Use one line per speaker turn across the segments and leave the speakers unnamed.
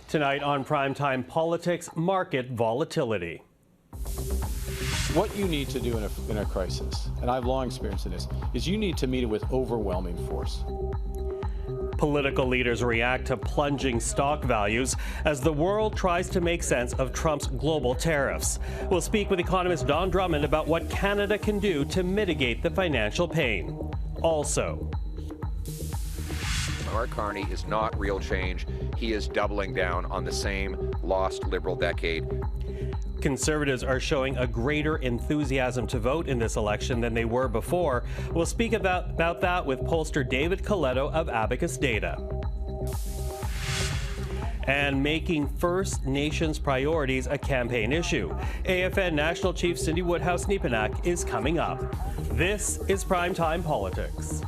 Tonight on PrimeTime Politics, market volatility.
What you need to do in a crisis, and I've long experienced in this, is you need to meet it with overwhelming force.
Political leaders react to plunging stock values as the world tries to make sense of Trump's global tariffs. We'll speak with Economist Don Drummond about what Canada can do to mitigate the financial pain. Also,
Mark Carney is not real change. He is doubling down on the same lost Liberal decade.
Conservatives are showing a greater enthusiasm to vote in this election than they were before. We'll speak about that with pollster David Coletto of Abacus Data. And making First Nations priorities a campaign issue. AFN National Chief Cindy Woodhouse-Nepinak is coming up. This is PrimeTime Politics.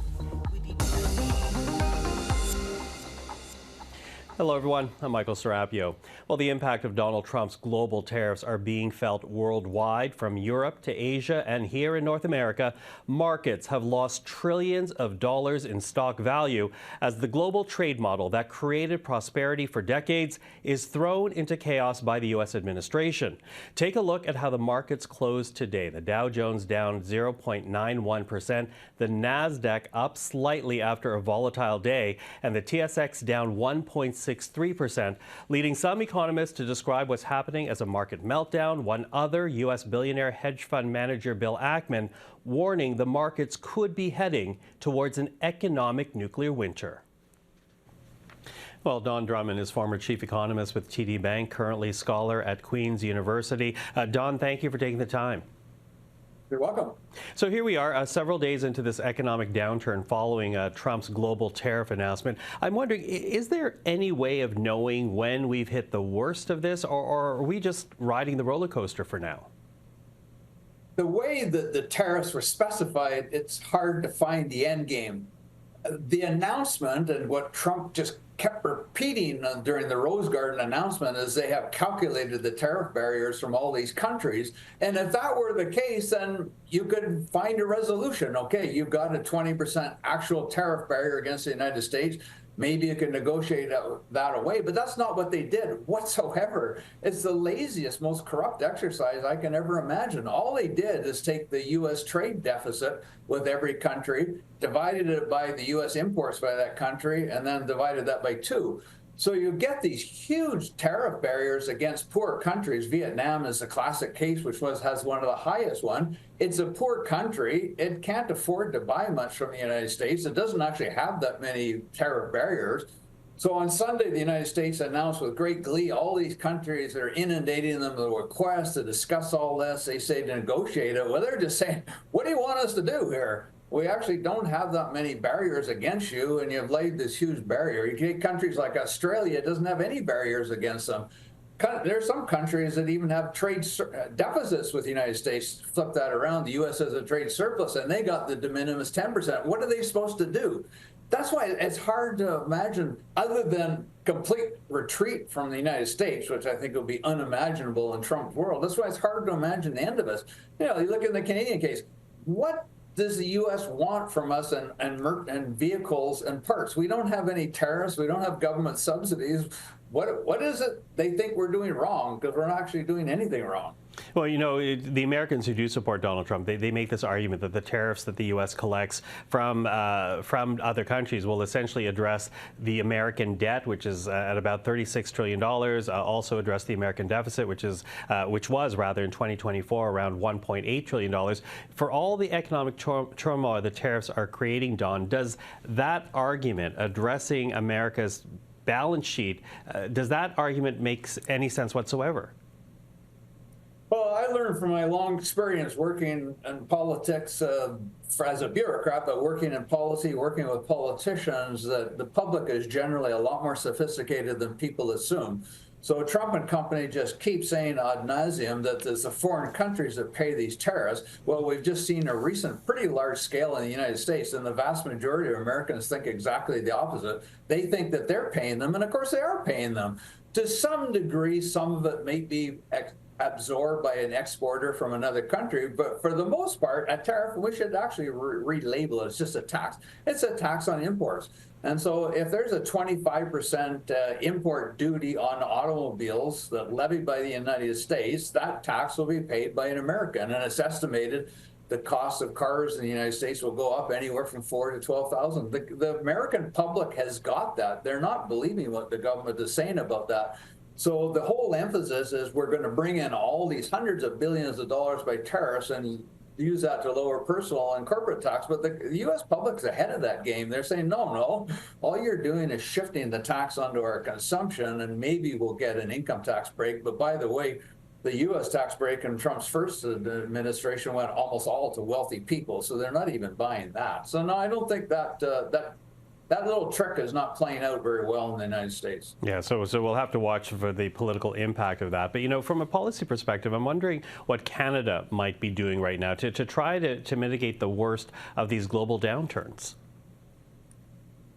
Hello, everyone. I'm Michael Serapio. Well, the impact of Donald Trump's global tariffs are being felt worldwide, from Europe to Asia and here in North America. Markets have lost trillions of dollars in stock value as the global trade model that created prosperity for decades is thrown into chaos by the U.S. administration. Take a look at how the markets closed today. The Dow Jones down 0.91%, the NASDAQ up slightly after a volatile day, and the TSX down 1.63%, leading some economists to describe what's happening as a market meltdown. One other U.S. billionaire hedge fund manager, Bill Ackman, warning the markets could be heading towards an economic nuclear winter. Well, Don Drummond is former chief economist with TD Bank, currently scholar at Queen's University. Don, thank you for taking the time.
You're welcome.
So here we are, several days into this economic downturn following Trump's global tariff announcement. I'm wondering, is there any way of knowing when we've hit the worst of this, or are we just riding the roller coaster for now?
The way that the tariffs were specified, it's hard to find the end game. The announcement, and what Trump just kept repeating during the Rose Garden announcement, is they have calculated the tariff barriers from all these countries. And if that were the case, then you could find a resolution. Okay, you've got a 20% actual tariff barrier against the United States. Maybe you can negotiate that away, but that's not what they did whatsoever. It's the laziest, most corrupt exercise I can ever imagine. All they did is take the U.S. trade deficit with every country, divided it by the U.S. imports by that country, and then divided that by 2. So you get these huge tariff barriers against poor countries. Vietnam is a classic case, which has one of the highest one. It's a poor country. It can't afford to buy much from the United States. It doesn't actually have that many tariff barriers. So on Sunday, the United States announced with great glee all these countries that are inundating them with requests to discuss all this. They say to negotiate it. Well, they're just saying, what do you want us to do here? We actually don't have that many barriers against you, and you've laid this huge barrier. You take countries like Australia, it doesn't have any barriers against them. There are some countries that even have trade deficits with the United States. Flip that around. The U.S. has a trade surplus, and they got the de minimis 10%. What are they supposed to do? That's why it's hard to imagine, other than complete retreat from the United States, which I think will be unimaginable in Trump's world. That's why it's hard to imagine the end of us. You know, you look at the Canadian case. What does the U.S. want from us and vehicles and parts? We don't have any tariffs. We don't have government subsidies. What is it they think we're doing wrong? Because we're not actually doing anything wrong.
Well, you know, the Americans who do support Donald Trump, they make this argument that the tariffs that the U.S. collects from other countries will essentially address the American debt, which is at about $36 trillion, also address the American deficit, which was in 2024 around $1.8 trillion. For all the economic turmoil the tariffs are creating, Don, does that argument addressing America's balance sheet, does that argument make any sense whatsoever?
Well, I learned from my long experience working in politics as a bureaucrat, but working in policy, working with politicians, that the public is generally a lot more sophisticated than people assume. So Trump and company just keep saying ad nauseum that it's the foreign countries that pay these tariffs. Well, we've just seen a recent pretty large scale in the United States, and the vast majority of Americans think exactly the opposite. They think that they're paying them, and of course they are paying them. To some degree, some of it may be absorbed by an exporter from another country. But for the most part, a tariff, we should actually relabel it. It's just a tax. It's a tax on imports. And so if there's a 25% import duty on automobiles that levied by the United States, that tax will be paid by an American. And it's estimated the cost of cars in the United States will go up anywhere from $4,000 to $12,000. The American public has got that. They're not believing what the government is saying about that. So the whole emphasis is we're going to bring in all these hundreds of billions of dollars by tariffs and use that to lower personal and corporate tax. But the U.S. public's ahead of that game. They're saying, no, all you're doing is shifting the tax onto our consumption, and maybe we'll get an income tax break. But by the way, the U.S. tax break in Trump's first administration went almost all to wealthy people, so they're not even buying that. So no, I don't think that that little trick is not playing out very well in the United States.
Yeah, so we'll have to watch for the political impact of that. But, you know, from a policy perspective, I'm wondering what Canada might be doing right now to try to mitigate the worst of these global downturns.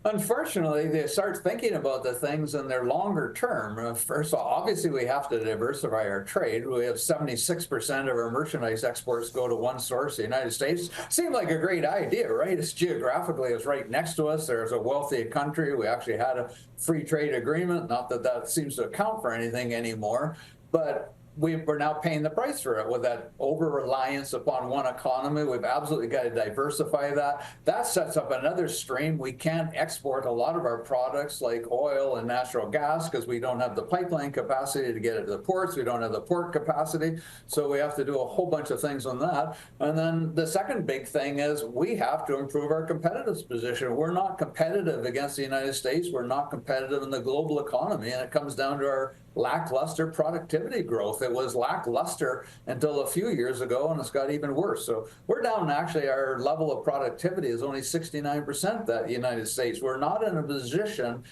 Unfortunately, they start thinking about the things in their longer term. First of all, obviously, we have to diversify our trade. We have 76% of our merchandise exports go to one source, the United States. Seemed like a great idea, right? It's geographically, it's right next to us. There's a wealthy country. We actually had a free trade agreement. Not that that seems to account for anything anymore, but we're now paying the price for it with that over-reliance upon one economy. We've absolutely got to diversify that. That sets up another stream. We can't export a lot of our products like oil and natural gas because we don't have the pipeline capacity to get it to the ports. We don't have the port capacity. So we have to do a whole bunch of things on that. And then the second big thing is we have to improve our competitive position. We're not competitive against the United States. We're not competitive in the global economy. And it comes down to our lackluster productivity growth. It was lackluster until a few years ago, and it's got even worse. So we're down, actually, our level of productivity is only 69% that United States. We're not in a position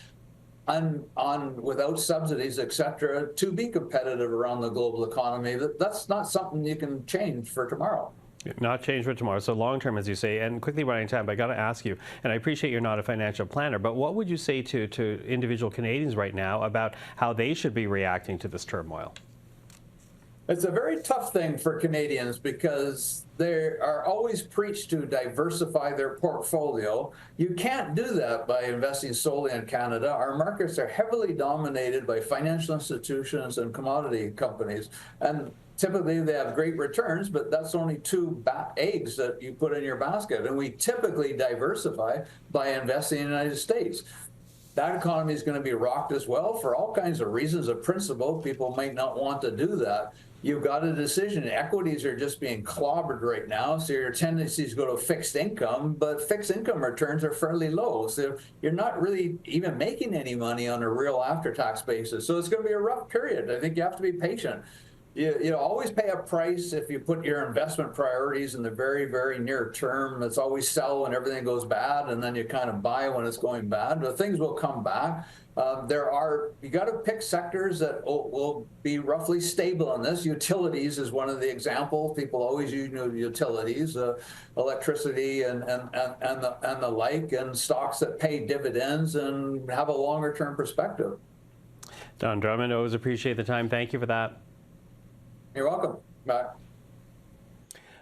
without subsidies, et cetera, to be competitive around the global economy. That's not something you can change for tomorrow.
Not change for tomorrow. So long term, as you say, and quickly running time, but I got to ask you, and I appreciate you're not a financial planner, but what would you say to individual Canadians right now about how they should be reacting to this turmoil?
It's a very tough thing for Canadians because they are always preached to diversify their portfolio. You can't do that by investing solely in Canada. Our markets are heavily dominated by financial institutions and commodity companies. And typically they have great returns, but that's only two eggs that you put in your basket. And we typically diversify by investing in the United States. That economy is going to be rocked as well for all kinds of reasons of principle. People might not want to do that. You've got a decision. Equities are just being clobbered right now, so your tendencies go to fixed income, but fixed income returns are fairly low. So you're not really even making any money on a real after-tax basis. So it's going to be a rough period. I think you have to be patient. You always pay a price if you put your investment priorities in the very, very near term. It's always sell when everything goes bad, and then you kind of buy when it's going bad. But things will come back. You got to pick sectors that will be roughly stable in this. Utilities is one of the examples. People always use utilities, electricity and the like, and stocks that pay dividends and have a longer term perspective.
Don Drummond, always appreciate the time. Thank you for that.
You're welcome. Bye.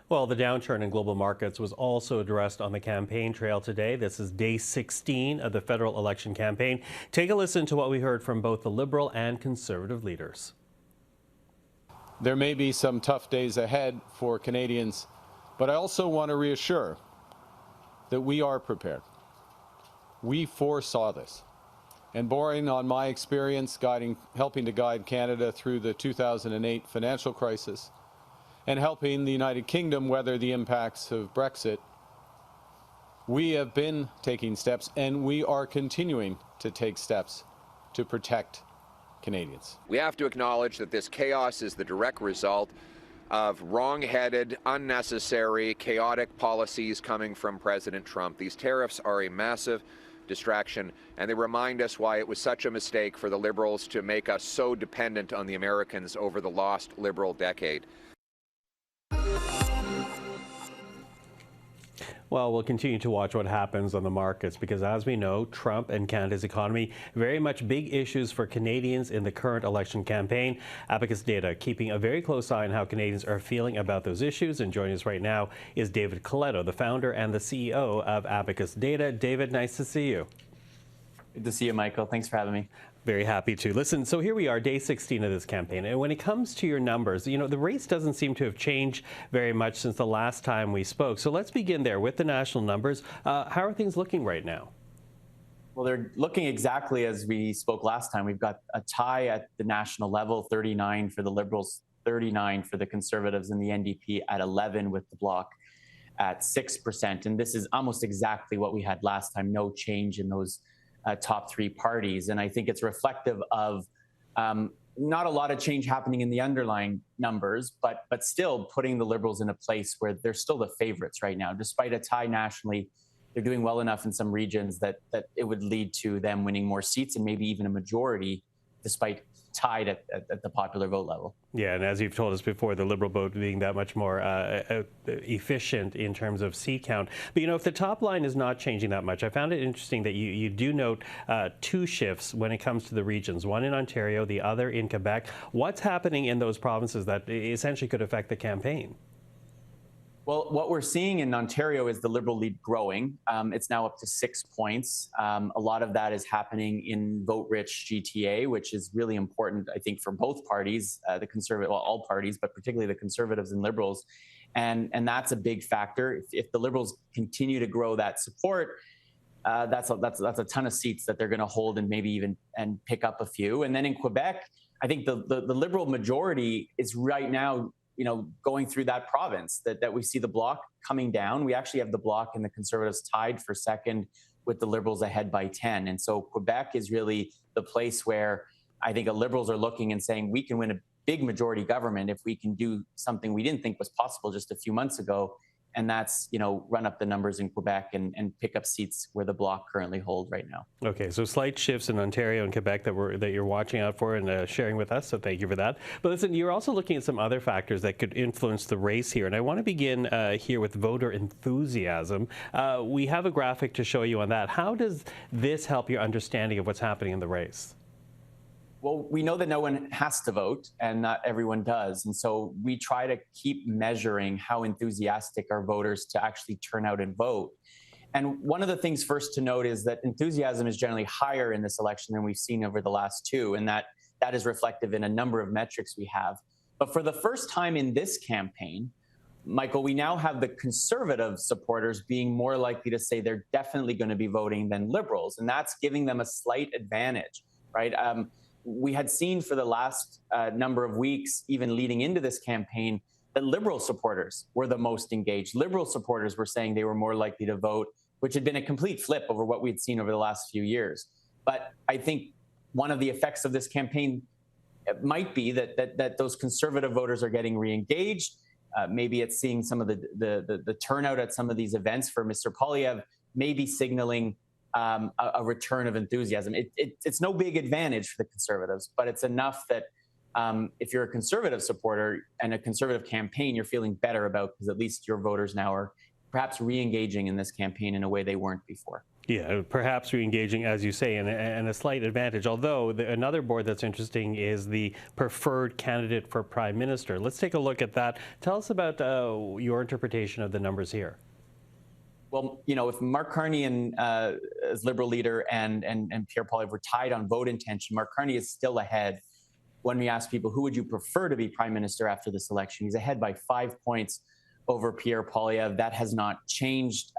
Well, the downturn in global markets was also addressed on the campaign trail today. This is day 16 of the federal election campaign. Take a listen to what we heard from both the Liberal and Conservative leaders.
There may be some tough days ahead for Canadians, but I also want to reassure that we are prepared. We foresaw this. And borrowing on my experience helping to guide Canada through the 2008 financial crisis and helping the United Kingdom weather the impacts of Brexit, we have been taking steps and we are continuing to take steps to protect Canadians.
We have to acknowledge that this chaos is the direct result of wrong-headed, unnecessary, chaotic policies coming from President Trump. These tariffs are a massive distraction, and they remind us why it was such a mistake for the Liberals to make us so dependent on the Americans over the lost Liberal decade.
Well, we'll continue to watch what happens on the markets because, as we know, Trump and Canada's economy, very much big issues for Canadians in the current election campaign. Abacus Data keeping a very close eye on how Canadians are feeling about those issues. And joining us right now is David Coletto, the founder and the CEO of Abacus Data. David, nice to see you.
Good to see you, Michael. Thanks for having me.
Very happy to. Listen, so here we are, day 16 of this campaign. And when it comes to your numbers, you know, the race doesn't seem to have changed very much since the last time we spoke. So let's begin there with the national numbers. How are things looking right now?
Well, they're looking exactly as we spoke last time. We've got a tie at the national level, 39 for the Liberals, 39 for the Conservatives, and the NDP at 11 with the Bloc at 6%. And this is almost exactly what we had last time, no change in those top three parties. And I think it's reflective of not a lot of change happening in the underlying numbers, but still putting the Liberals in a place where they're still the favorites right now. Despite a tie nationally, they're doing well enough in some regions that it would lead to them winning more seats and maybe even a majority, despite tied at the popular vote level.
Yeah, and as you've told us before, the Liberal vote being that much more efficient in terms of seat count. But, you know, if the top line is not changing that much, I found it interesting that you do note two shifts when it comes to the regions, one in Ontario, the other in Quebec. What's happening in those provinces that essentially could affect the campaign?
Well, what we're seeing in Ontario is the Liberal lead growing. It's now up to 6 points. A lot of that is happening in vote-rich GTA, which is really important, I think, for both parties, the Conservative, well, all parties, but particularly the Conservatives and Liberals. And that's a big factor. If the Liberals continue to grow that support, that's a ton of seats that they're going to hold and maybe even pick up a few. And then in Quebec, I think the Liberal majority is right now, you know, going through that province, that we see the Bloc coming down. We actually have the Bloc and the Conservatives tied for second with the Liberals ahead by 10. And so Quebec is really the place where I think the Liberals are looking and saying, we can win a big majority government if we can do something we didn't think was possible just a few months ago. And that's, you know, run up the numbers in Quebec and pick up seats where the Bloc currently hold right now.
Okay, so slight shifts in Ontario and Quebec that you're watching out for and sharing with us, so thank you for that. But listen, you're also looking at some other factors that could influence the race here, and I want to begin here with voter enthusiasm. We have a graphic to show you on that. How does this help your understanding of what's happening in the race?
Well, we know that no one has to vote, and not everyone does. And so we try to keep measuring how enthusiastic are voters to actually turn out and vote. And one of the things first to note is that enthusiasm is generally higher in this election than we've seen over the last two, and that is reflective in a number of metrics we have. But for the first time in this campaign, Michael, we now have the Conservative supporters being more likely to say they're definitely going to be voting than Liberals, and that's giving them a slight advantage, right? We had seen for the last number of weeks, even leading into this campaign, that Liberal supporters were the most engaged. Liberal supporters were saying they were more likely to vote, which had been a complete flip over what we'd seen over the last few years. But I think one of the effects of this campaign might be that those Conservative voters are getting re-engaged. Maybe it's seeing some of the turnout at some of these events for Mr. Poilievre, maybe signaling a return of enthusiasm. It's no big advantage for the Conservatives, but it's enough that if you're a Conservative supporter and a Conservative campaign, you're feeling better about, because at least your voters now are perhaps re-engaging in this campaign in a way they weren't before.
Yeah, perhaps re-engaging, as you say, and a slight advantage. Although another board that's interesting is the preferred candidate for Prime Minister. Let's take a look at that. Tell us about your interpretation of the numbers here.
Well, you know, if Mark Carney as Liberal leader and Pierre Poilievre were tied on vote intention, Mark Carney is still ahead. When we ask people, who would you prefer to be Prime Minister after this election, he's ahead by 5 points over Pierre Poilievre. That has not changed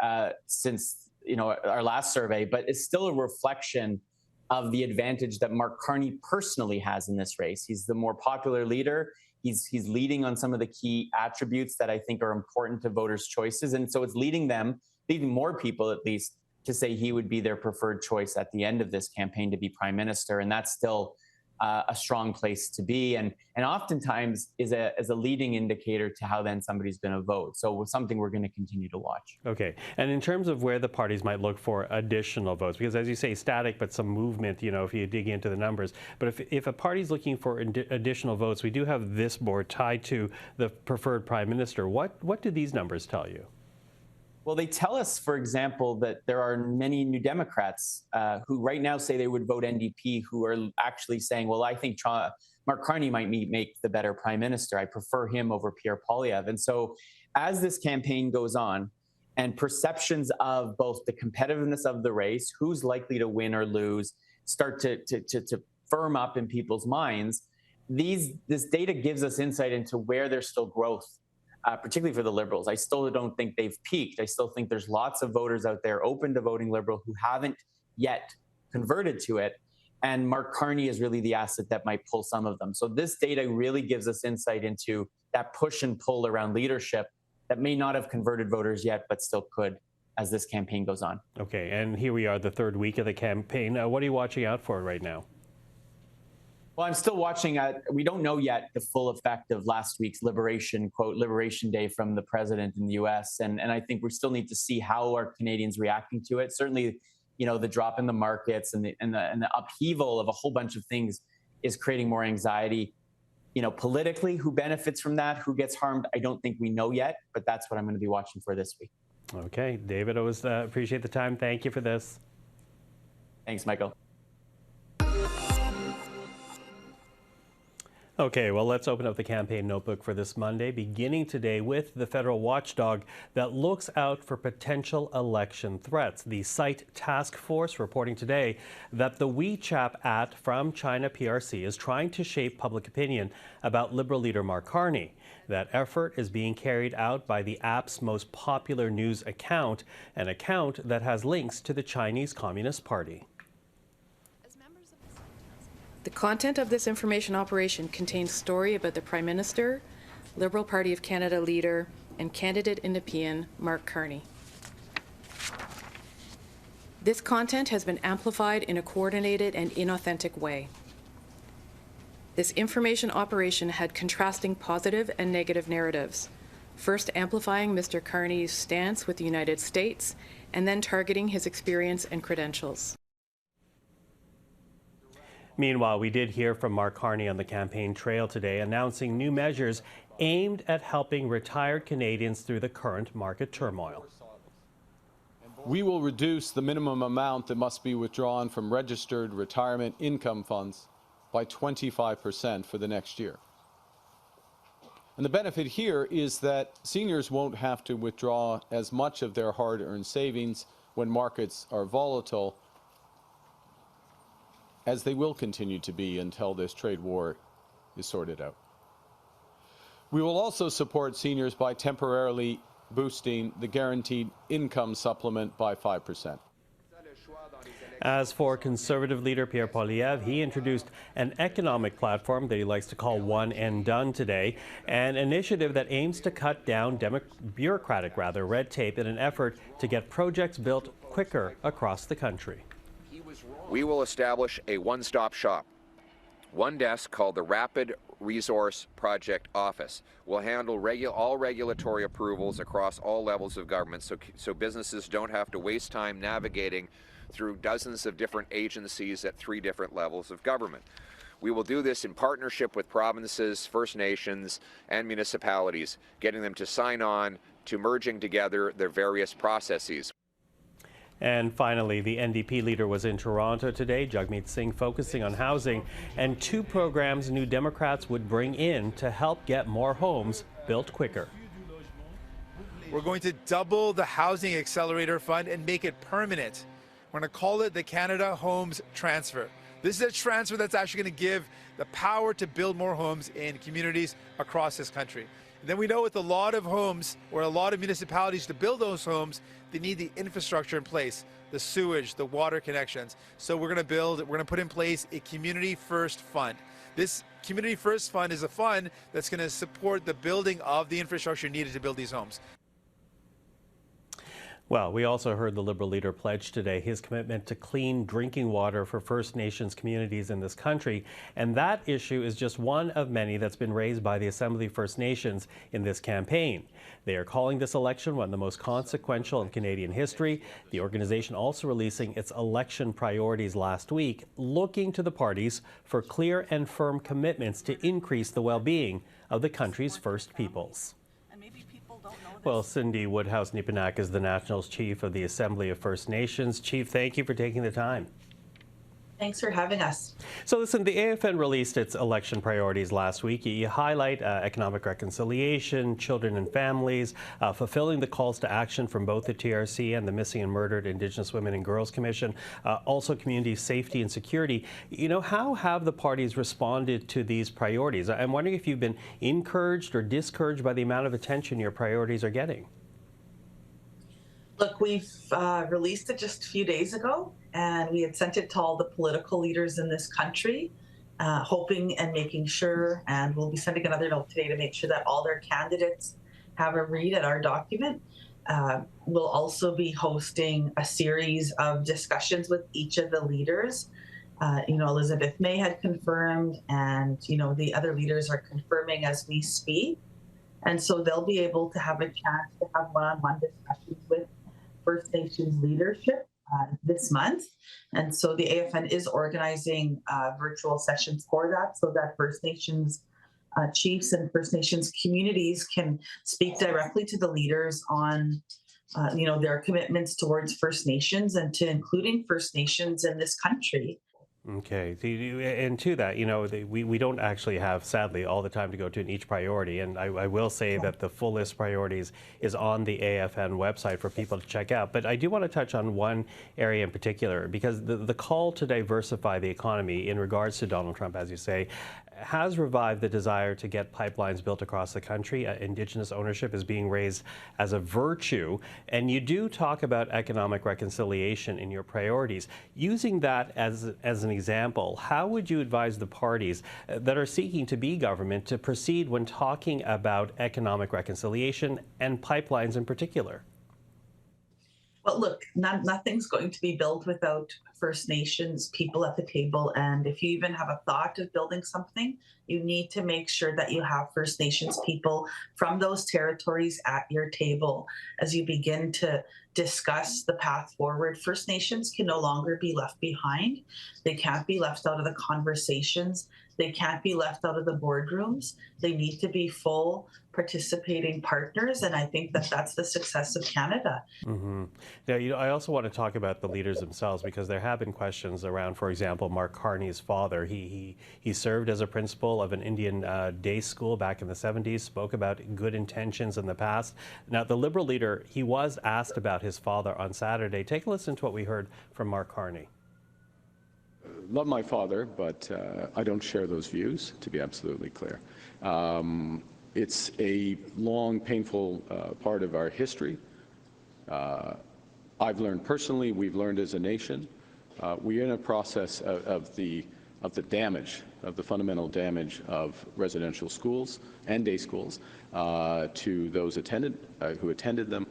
since, you know, our last survey, but it's still a reflection of the advantage that Mark Carney personally has in this race. He's the more popular leader. He's leading on some of the key attributes that I think are important to voters' choices. And so it's leading more people at least, to say he would be their preferred choice at the end of this campaign to be Prime Minister. And that's still a strong place to be, and oftentimes is a leading indicator to how then somebody's going to vote. So it's something we're going to continue to watch.
Okay, and in terms of where the parties might look for additional votes, because as you say, static but some movement, you know, if you dig into the numbers. But if a party's looking for additional votes, we do have this board tied to the preferred Prime Minister. What do these numbers tell you?
Well, they tell us, for example, that there are many New Democrats who right now say they would vote NDP, who are actually saying, well, I think Mark Carney might make the better prime minister. I prefer him over Pierre Poilievre. And so as this campaign goes on and perceptions of both the competitiveness of the race, who's likely to win or lose, start to firm up in people's minds, this data gives us insight into where there's still growth. Particularly for the Liberals. I still don't think they've peaked. I still think there's lots of voters out there open to voting Liberal who haven't yet converted to it. And Mark Carney is really the asset that might pull some of them. So this data really gives us insight into that push and pull around leadership that may not have converted voters yet, but still could as this campaign goes on.
Okay, and here we are, the third week of the campaign. What are you watching out for right now?
Well, I'm still watching. We don't know yet the full effect of last week's Liberation Day from the president in the U.S. And I think we still need to see how are Canadians reacting to it. Certainly, the drop in the markets and the upheaval of a whole bunch of things is creating more anxiety. Politically, who benefits from that, who gets harmed, I don't think we know yet, but that's what I'm going to be watching for this week.
Okay, David, I always appreciate the time. Thank you for this.
Thanks, Michael.
Okay, well, let's open up the campaign notebook for this Monday, beginning today with the federal watchdog that looks out for potential election threats. The Site Task Force reporting today that the WeChat app from China PRC is trying to shape public opinion about Liberal leader Mark Carney. That effort is being carried out by the app's most popular news account, an account that has links to the Chinese Communist Party.
The content of this information operation contains story about the Prime Minister, Liberal Party of Canada leader, and candidate in Nepean, Mark Carney. This content has been amplified in a coordinated and inauthentic way. This information operation had contrasting positive and negative narratives, first amplifying Mr. Carney's stance with the United States, and then targeting his experience and credentials.
Meanwhile, we did hear from Mark Carney on the campaign trail today, announcing new measures aimed at helping retired Canadians through the current market turmoil.
We will reduce the minimum amount that must be withdrawn from registered retirement income funds by 25% for the next year. And the benefit here is that seniors won't have to withdraw as much of their hard-earned savings when markets are volatile, as they will continue to be until this trade war is sorted out. We will also support seniors by temporarily boosting the guaranteed income supplement by 5%.
As for Conservative leader Pierre Poilievre, he introduced an economic platform that he likes to call One and Done today, an initiative that aims to cut down bureaucratic red tape in an effort to get projects built quicker across the country.
We will establish a one-stop shop. One desk called the Rapid Resource Project Office will handle all regulatory approvals across all levels of government so businesses don't have to waste time navigating through dozens of different agencies at 3 different levels of government. We will do this in partnership with provinces, First Nations, and municipalities, getting them to sign on to merging together their various processes.
And finally, the NDP leader was in Toronto today, Jagmeet Singh, focusing on housing and 2 programs New Democrats would bring in to help get more homes built quicker.
We're going to double the Housing Accelerator Fund and make it permanent. We're going to call it the Canada Homes Transfer. This is a transfer that's actually going to give the power to build more homes in communities across this country. And then we know with a lot of homes or a lot of municipalities to build those homes, they need the infrastructure in place, the sewage, the water connections. So we're going to put in place a Community First Fund. This Community First Fund is a fund that's going to support the building of the infrastructure needed to build these homes.
Well, we also heard the Liberal leader pledge today his commitment to clean drinking water for First Nations communities in this country. And that issue is just one of many that's been raised by the Assembly of First Nations in this campaign. They are calling this election one of the most consequential in Canadian history. The organization also releasing its election priorities last week, looking to the parties for clear and firm commitments to increase the well-being of the country's First Peoples.
maybe people don't know this.
Well, Cindy Woodhouse-Nipanak is the Nationals Chief of the Assembly of First Nations. Chief, thank you for taking the time.
Thanks for having us.
So listen, the AFN released its election priorities last week. You highlight economic reconciliation, children and families, fulfilling the calls to action from both the TRC and the Missing and Murdered Indigenous Women and Girls Commission, also community safety and security. You know, how have the parties responded to these priorities? I'm wondering if you've been encouraged or discouraged by the amount of attention your priorities are getting.
Look, we've released it just a few days ago, and we had sent it to all the political leaders in this country, hoping and making sure, and we'll be sending another note today to make sure that all their candidates have a read at our document. We'll also be hosting a series of discussions with each of the leaders. You know, Elizabeth May had confirmed, and, you know, the other leaders are confirming as we speak. And so they'll be able to have a chance to have one-on-one discussions with First Nations leadership this month. And so the AFN is organizing virtual sessions for that, so that First Nations chiefs and First Nations communities can speak directly to the leaders on you know, their commitments towards First Nations and to including First Nations in this country.
Okay, and to that, you know, we don't actually have, sadly, all the time to go to each priority. And I will say that the full list of priorities is on the AFN website for people to check out. But I do want to touch on one area in particular, because the call to diversify the economy in regards to Donald Trump, as you say, has revived the desire to get pipelines built across the country. Indigenous ownership is being raised as a virtue. And you do talk about economic reconciliation in your priorities. Using that as an example, how would you advise the parties that are seeking to be government to proceed when talking about economic reconciliation and pipelines in particular?
Well, look, nothing's going to be built without First Nations people at the table. And if you even have a thought of building something, you need to make sure that you have First Nations people from those territories at your table as you begin to discuss the path forward. First Nations can no longer be left behind. They can't be left out of the conversations. They can't be left out of the boardrooms. They need to be full participating partners, and I think that that's the success of Canada.
Mm-hmm. Now, you know, I also want to talk about the leaders themselves, because there have been questions around, for example, Mark Carney's father. He served as a principal of an Indian day school back in the 70s, spoke about good intentions in the past. Now, the Liberal leader, he was asked about his father on Saturday. Take a listen to what we heard from Mark Carney.
Love my father, but I don't share those views, to be absolutely clear. It's a long, painful part of our history. I've learned personally, we've learned as a nation. We're in a process of the damage, of the fundamental damage of residential schools and day schools to those who attended them,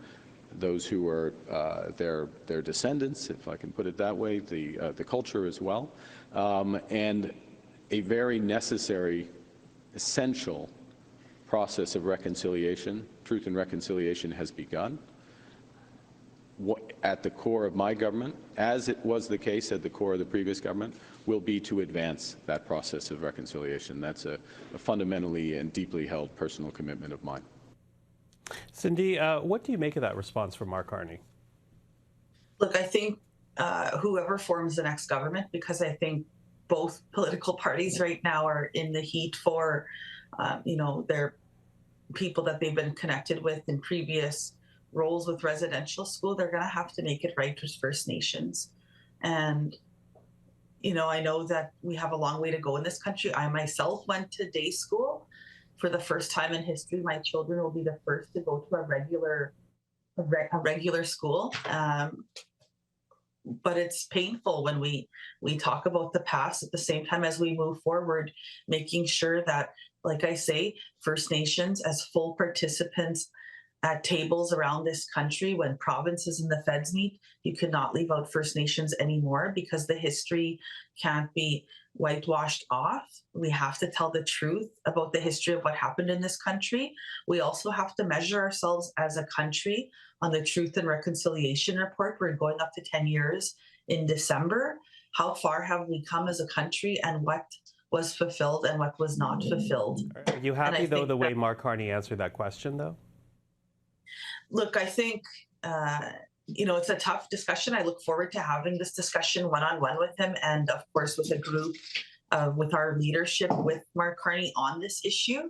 those who were their descendants, if I can put it that way, the culture as well, and a very necessary, essential process of reconciliation, truth and reconciliation, has begun. At the core of my government, as it was the case at the core of the previous government, will be to advance that process of reconciliation. That's a fundamentally and deeply held personal commitment of mine.
Cindy, what do you make of that response from Mark Carney?
Look, I think whoever forms the next government, because I think both political parties right now are in the heat for, you know, their people that they've been connected with in previous roles with residential school, they're going to have to make it right with First Nations. And, you know, I know that we have a long way to go in this country. I myself went to day school. For the first time in history, my children will be the first to go to a regular school. But it's painful when we talk about the past at the same time as we move forward, making sure that, like I say, First Nations as full participants at tables around this country. When provinces and the feds meet, you cannot leave out First Nations anymore, because the history can't be whitewashed off. We have to tell the truth about the history of what happened in this country. We also have to measure ourselves as a country on the Truth and Reconciliation Report. We're going up to 10 years in December. How far have we come as a country, and what was fulfilled and what was not fulfilled?
Are you happy, though, the way Mark Carney answered that question, though?
Look, I think, it's a tough discussion. I look forward to having this discussion one-on-one with him and, of course, with a group, with our leadership, with Mark Carney on this issue.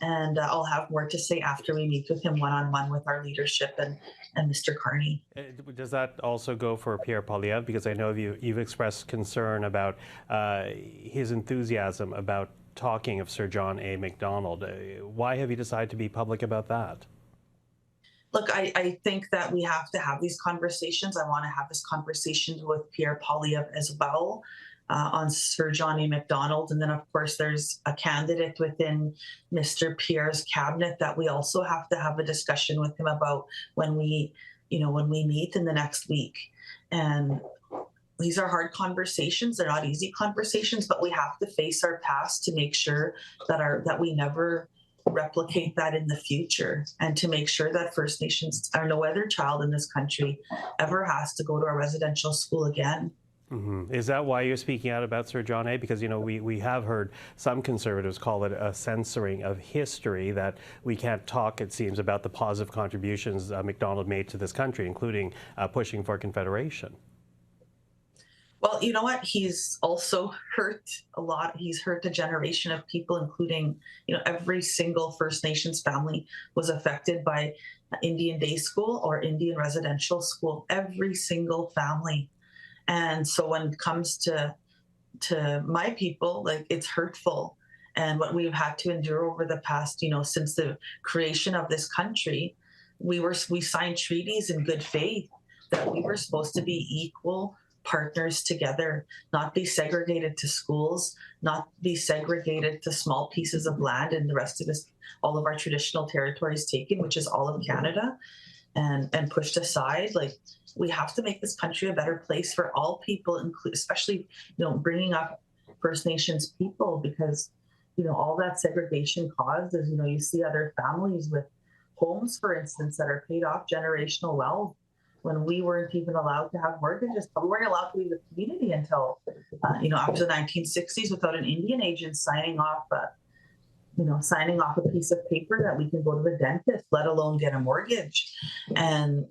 And I'll have more to say after we meet with him one-on-one with our leadership and Mr. Carney.
Does that also go for Pierre Poilievre? Because I know you've expressed concern about his enthusiasm about talking of Sir John A. Macdonald. Why have you decided to be public about that?
Look, I think that we have to have these conversations. I want to have this conversation with Pierre Poilievre as well on Sir John A. Macdonald. And then, of course, there's a candidate within Mr. Pierre's cabinet that we also have to have a discussion with him about when we meet in the next week. And these are hard conversations. They're not easy conversations, but we have to face our past to make sure that we never replicate that in the future, and to make sure that First Nations or no other child in this country ever has to go to a residential school again.
Mm-hmm. Is that why you're speaking out about Sir John A? Because, we have heard some conservatives call it a censoring of history, that we can't talk, it seems, about the positive contributions Macdonald made to this country, including pushing for Confederation.
Well, you know what? He's also hurt a lot. He's hurt a generation of people, including, every single First Nations family was affected by Indian day school or Indian residential school. Every single family. And so when it comes to my people, it's hurtful. And what we've had to endure over the past, since the creation of this country, we signed treaties in good faith that we were supposed to be equal partners together, not be segregated to schools, not be segregated to small pieces of land and the rest of this, all of our traditional territories taken, which is all of Canada, and pushed aside. We have to make this country a better place for all people, especially, bringing up First Nations people, because, all that segregation caused is, you see other families with homes, for instance, that are paid off generational wealth when we weren't even allowed to have mortgages. We weren't allowed to leave the community until, after the 1960s, without an Indian agent signing off a piece of paper that we can go to the dentist, let alone get a mortgage. And,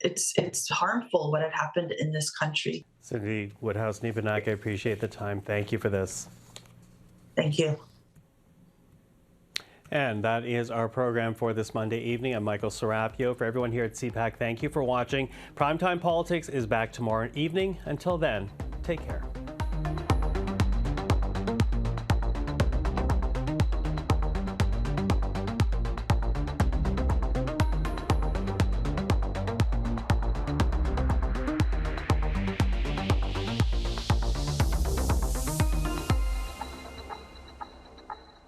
it's harmful what had happened in this country.
Cindy Woodhouse-Nebenak, I appreciate the time. Thank you for this.
Thank you.
And that is our program for this Monday evening. I'm Michael Serapio. For everyone here at CPAC, thank you for watching. Primetime Politics is back tomorrow evening. Until then, take care.